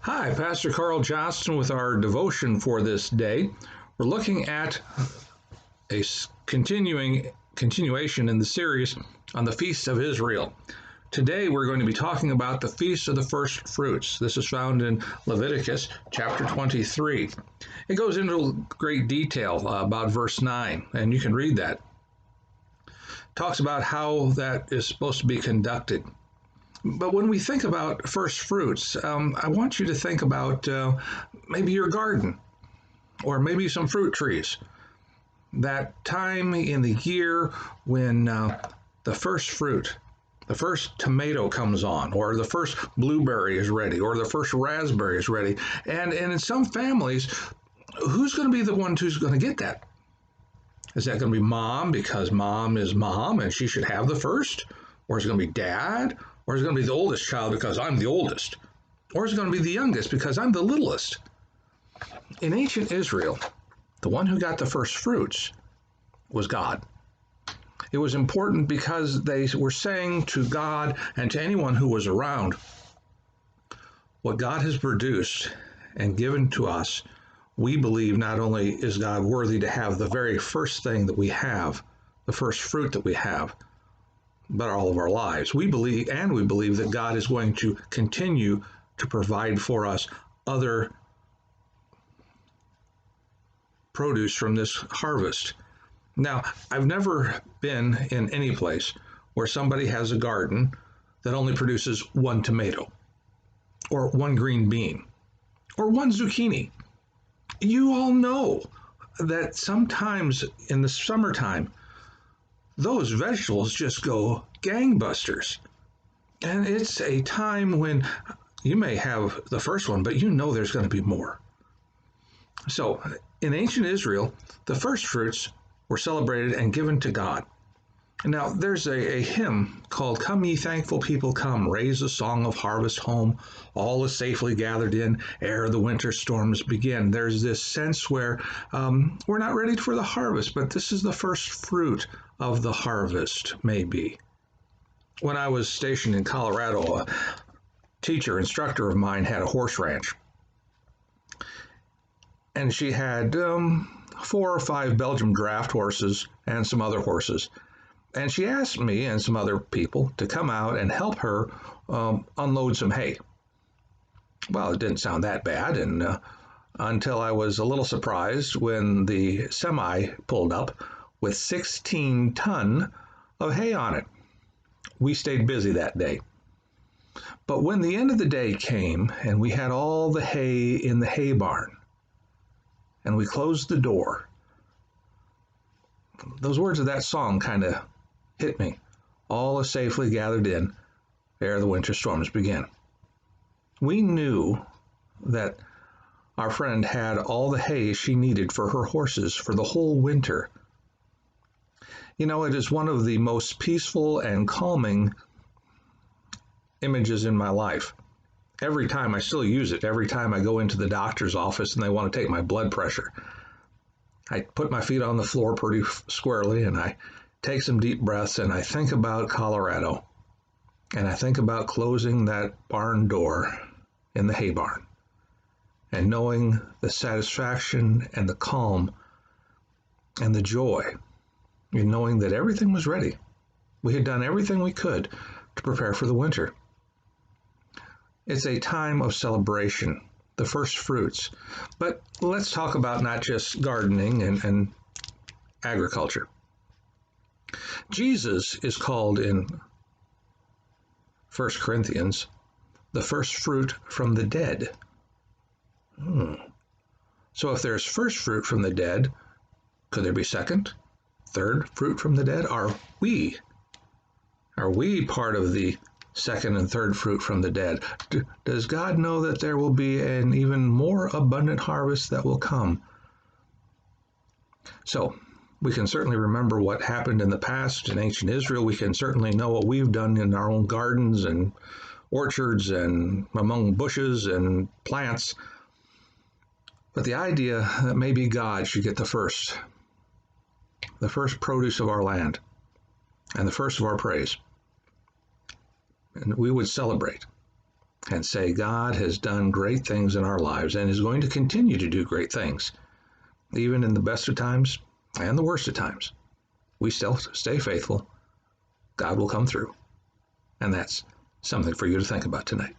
Hi, Pastor Carl Johnston with our devotion for this day. We're looking at a continuation in the series on the Feast of Israel. Today we're going to be talking about the Feast of the First Fruits. This is found in Leviticus chapter 23. It goes into great detail about verse 9, and you can read that. It talks about how that is supposed to be conducted. But when we think about first fruits, I want you to think about maybe your garden or maybe some fruit trees. That time in the year when the first fruit, the first tomato comes on, or the first blueberry is ready, or the first raspberry is ready. And in some families, who's going to be the one who's going to get that? Is that going to be mom because mom is mom and she should have the first? Or is it going to be dad? Or is it going to be the oldest child because I'm the oldest? Or is it going to be the youngest because I'm the littlest? In ancient Israel, the one who got the first fruits was God. It was important because they were saying to God and to anyone who was around, what God has produced and given to us, we believe not only is God worthy to have the very first thing that we have, the first fruit that we have, but all of our lives. We believe that God is going to continue to provide for us other produce from this harvest. Now, I've never been in any place where somebody has a garden that only produces one tomato, or one green bean, or one zucchini. You all know that sometimes in the summertime, those vegetables just go gangbusters. And it's a time when you may have the first one, but you know there's going to be more. So in ancient Israel, the first fruits were celebrated and given to God. Now there's a hymn called "Come Ye Thankful People Come, Raise a Song of Harvest Home, All is Safely Gathered In, Ere the Winter Storms Begin." There's this sense where we're not ready for the harvest, but this is the first fruit of the harvest, maybe. When I was stationed in Colorado, a instructor of mine had a horse ranch. And she had 4 or 5 Belgian draft horses and some other horses. And she asked me and some other people to come out and help her unload some hay. Well, it didn't sound that bad, and until I was a little surprised when the semi pulled up with 16 ton of hay on it. We stayed busy that day. But when the end of the day came and we had all the hay in the hay barn, and we closed the door, those words of that song kind of hit me. All is safely gathered in, ere the winter storms begin. We knew that our friend had all the hay she needed for her horses for the whole winter. You know, it is one of the most peaceful and calming images in my life. Every time I still use it, every time I go into the doctor's office and they want to take my blood pressure, I put my feet on the floor pretty squarely and I take some deep breaths and I think about Colorado, and I think about closing that barn door in the hay barn and knowing the satisfaction and the calm and the joy in knowing that everything was ready. We had done everything we could to prepare for the winter. It's a time of celebration, the first fruits. But let's talk about not just gardening and agriculture. Jesus is called in 1 Corinthians the first fruit from the dead. So if there's first fruit from the dead, could there be second, third fruit from the dead? Are we part of the second and third fruit from the dead? Does God know that there will be an even more abundant harvest that will come? So we can certainly remember what happened in the past in ancient Israel. We can certainly know what we've done in our own gardens and orchards and among bushes and plants. But the idea that maybe God should get the first produce of our land and the first of our praise, and we would celebrate. and say, God has done great things in our lives and is going to continue to do great things, even in the best of times and the worst of times. We still stay faithful. God will come through. And that's something for you to think about tonight.